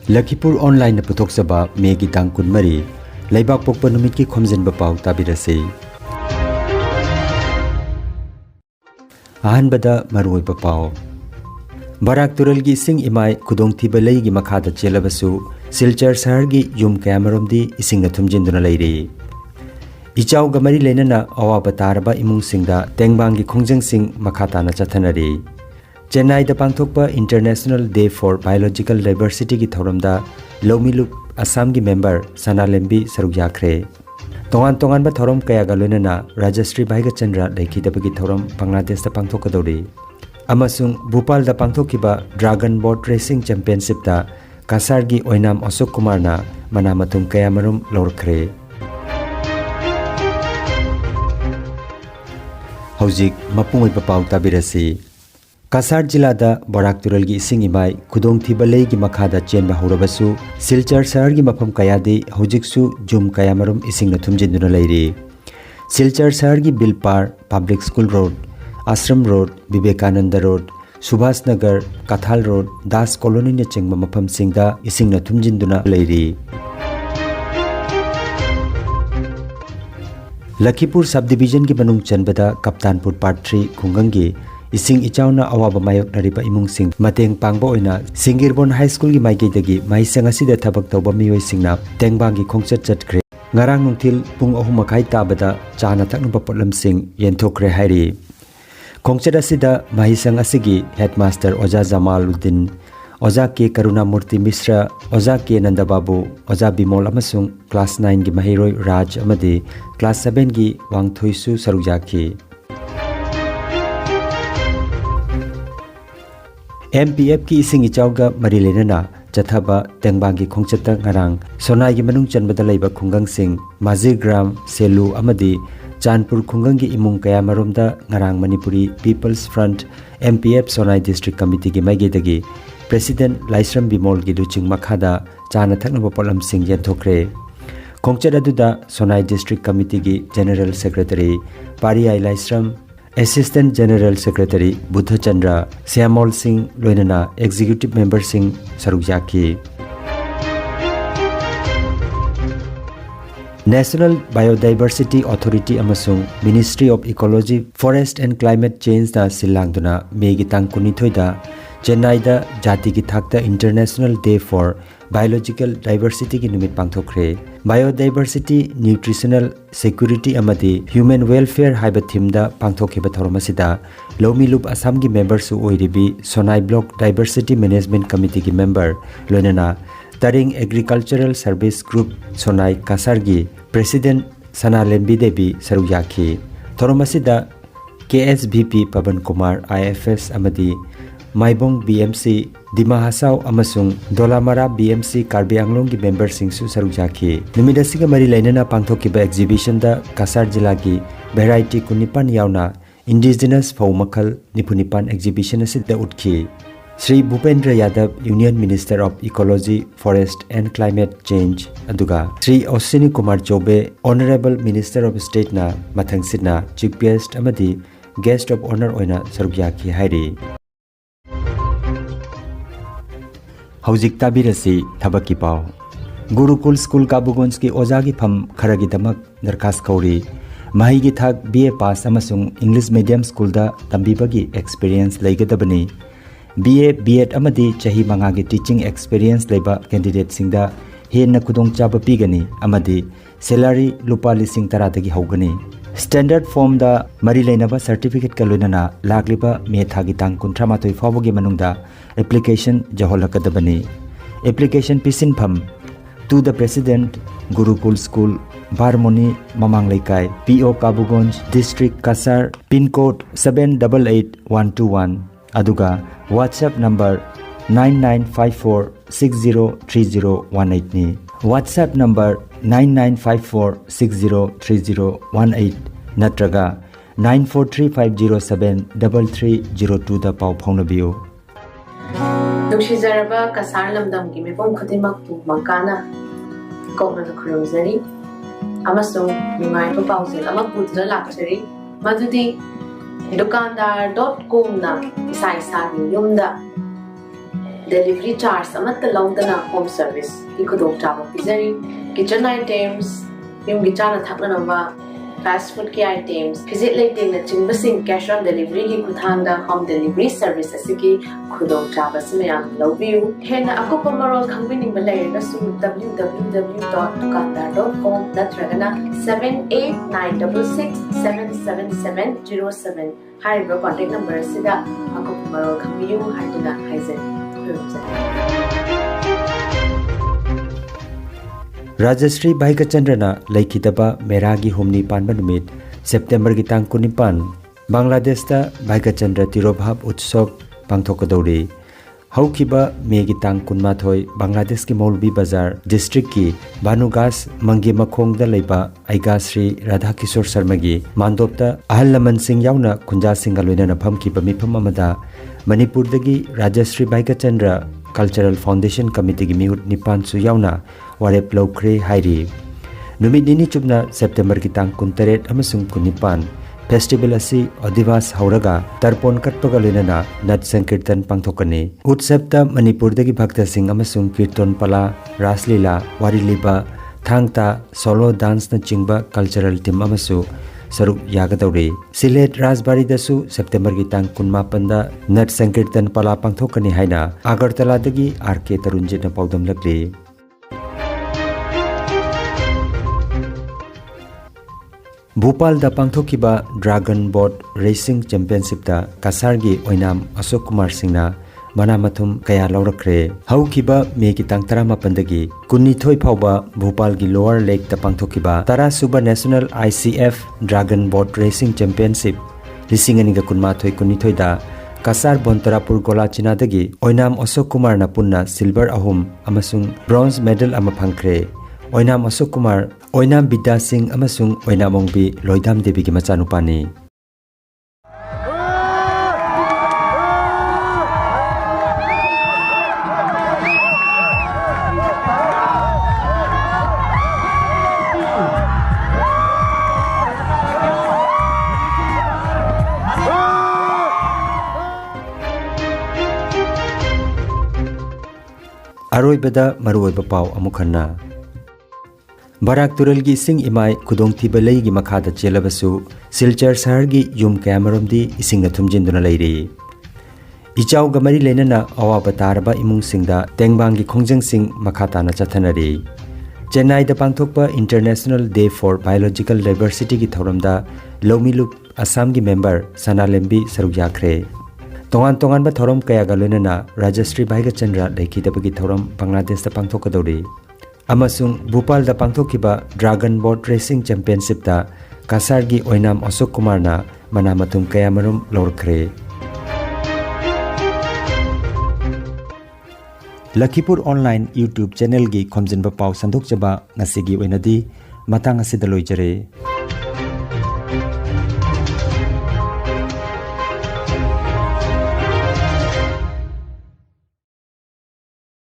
Lakhipuronline putoksaba megi tang kunmari laibak pokpa numit ki Khomjinba Pao tabirase. Ahanbada maruiba pao. Barak turalgi ising imai kudongthiba leigi makhada chelabasu Silchar sahargi yum kayamaramdi isingna thumjinduna leiri. Ichau gamari lenana awaba taraba imung singda tengbangi khongjang sing makhatana chathanari. Chennai da pangthokpa International Day for Biological Diversity ki thoramda Lomilup Assam ki member Sanalembi saruk yakre. Tongan ba thoram kaya ga loinana Rajastri Bhaiga Chandra lekhidaba ki thoram Bangladesh da pangthokadori. Amasung Bhopal da pangthokiba Dragon Boat Racing Championship da Kasargi Oinam Ashok Kumar na manamatum kayamarum lorkre. Haujik mapungoi papau tabirasi. Kasar jilada Barak turalgi ising imai kudongthiba leigi makhada chenba horabasu Silchar sahargi mafam kayadi haujiksu jum kayamarum isingna thumjinduna leiri. Silchar sahargi Bilpar Public School Road, Ashram Road, Vivekananda Road, Subhas Nagar, Kathal Road, Das Colony na chengma mafam singda isingna thumjinduna leiri. Lakhipur subdivision ki manung chanbada Kaptanpur Part 3 khungangi ising ichauna awaba mayok nariba imung sing mateng pangba oina Singirbon High School gi maigedagi maisang asida thabak tawba miyoi singna tengbangi khongchat chatkre. Ngarang nungthil pung 3:30 tabada chana thaknuba potlam sing yenthokre hairi. Khongchat asida mahisang asigi headmaster Oja Jamaluddin, Oja K Karunamurti Mishra, Oja K Nandababu, Oja Bimol amasung class 9 gi mahiroi Raj amadi class 7 gi Wangthoisu sarujaki. MPF ki ising ichauga marilenana chathaba tengbangi khongchata ngarang sonai gi manung chanbada leiba khungang sing Mazigram Selu amadi Chanpur khungang gi imung kaya maromda ngarang Manipuri People's Front MPF Sonai District Committee gi maigedagi President Laisram Bimol gi luching makhada chana thaknaba polam sing yenthokre. Khongchat aduda Sonai District Committee gi General Secretary Pariai Laisram, Assistant General Secretary Buddha Chandra, Syamol Singh loinana Executive Member Singh Sarukyaki. National Biodiversity Authority amasung Ministry of Ecology, Forest and Climate Change na silangduna megi tang 19 da Chennai da jati ki thakta International Day for Biological Diversity ki numit pangthokre. Biodiversity, Nutritional Security amadi Human Welfare haiba theme da pangthokhiba thoramasida Lomilup Assam gi member su oiribi Sonai Block Diversity Management Committee ki member loinana Taring Agricultural Service Group Sonai Kasargi President Sanalembi Devi saruyaki. Thoramasida KSVP Pavan Kumar IFS amadi Maibong BMC Dima Hasau amasung Dolamara BMC Karbi Anglong gi member sing su sarujaki. Numidasiga mari lainana pangthokiba exhibition da Kasar jila gi variety kunipan yauna indigenous phau makhal nipunipan exhibition asida utki. Sri Bhupendra Yadav Union Minister of Ecology, Forest and Climate Change aduga Sri Osini Kumar Chobe Honorable Minister of State na mathang sidna Chief Guest amadi Guest of Honor oina sarukyaki hairi. Haujik tabirasi thabaki pao. Gurukul School Kabugonj ki oja gi pham kharagi damak darkhas kauri. Mahi gi thak BA pass amasung English medium school da tambibagi experience leigadabani. BA B.Ed amadi chahi manga gi teaching experience leiba candidate singda henna kudong chaba pigani amadi salary lupa lising taradagi haugani. Standard form da mari leinaba certificate ka loinana lagliba me thagi tang 38 fawagi manungda application jaholakadabani. Application pisin pham to the President, Gurukul School, Barmoni, Mamang Laikai, PO Kabugonj, District Kasar, Pin Code 788121. Aduga WhatsApp number 9954603018 ni. WhatsApp number 9954603018 natraga 9435073302 da pau phaunabiyo. Nuksizaraba Kasar lamdam gi mipom khutimak tu mangkana kokna khurumzari amasung mimai to pausel amak budra lakchari madudi dukandar.com na isa-isa ni yumda delivery charge amatta lawdana home service ki khudong chaba pizari kitchen items yung gichana thakna namba fast food ki items visit lating na chingbasing cash on delivery ki kuthanda home delivery service asiki khudong chaba simayam lawbiu hena akopa marol khangbining balay na su www.dukandar.com natragana 7896677707 hariba contact number sida akopa marol khangbiu haiduna haizen Rajashree Bhaigachandrana Laikhitaba Meragi Humni Panba Numit September ki tang 19 Bangladesh ta Bhaigachandra Tirobhab Utsav Pangthokadori Haukiba Me ki tang 19 Bangladesh ki Maulvi Bazar district ki Banugas Mangi Makhong da leiba Aiga Sri Radha Kishore Sharma gi Mandopta Ahal Laman Singh yauna Kunja Singh loina phamkiba mifam amada Manipur dagi Rajashree Bhaigachandra Cultural Foundation Committee gi mihut nipan su yauna warep lawkhre hairi numit nini chupna September ki tang 19 amasung 19 festival asi adivas hauraga tarpon katpaga loinana nat sankirtan pangthokani utsapta Manipur dagi bhakta singh amasung kirtan pala raslila wariliba thangta solo dance na chingba cultural team amasu saruk yagadawri Silet Rajbari dasu September ki tang 19 da nat sankirtan pala pangthokani haina Agartala dagi RK Tarunjit na paudam lagli Bhopal da pangthokiba Dragon Boat Racing Championship da Kasargi Oinam Ashok Kumar Singna Manamathum kaya laurakre haukiba me ki tang 18 dagi kunithoi phauba Bhopal gi Lower Lake da pangthokiba Tara Suba National ICF Dragon Boat Racing Championship lisingani ga kunmathoi kunithoi da Kasar Bontarapur Golachina dagi Oinam Ashok Kumar na punna silver ahum amasung bronze medal ama phangkre Oinam Ashok Kumar Oinam Bidya Singh amasung Oinam Ongbi Loidam Devi ki machanupani Aroibada maruoiba pau amukhanna Barak Turalgi Singh Imai Kudong Tibalai gi Makhada Chelabasu Silchar Sahargi Yum Kamaramdi Isingna Thumjinduna Leiri Ichau Gamari Lenana Awaba Taraba Imung Singda Tengbangi Khongjang Singh Makhatana Chathanari Chennai da Pangthokpa International Day for Biological Diversity gi Thoramda Lomilup Assam gi member Sanalembi Saruk Yakre Tongan ba thoram kaya ga loinana Rajashree Bhaigachandra Laikhitaba thoram Bangladesh da pangthokadori amasung Bhopal da pangthokiba Dragon Boat Racing Championship da Kasar gi Oinam Ashok Kumar na manamathum kaya marum lorkhre Lakhipuronline YouTube channel gi Khomjinba Pao sandok chaba ngasigi oinadi matang asida loijare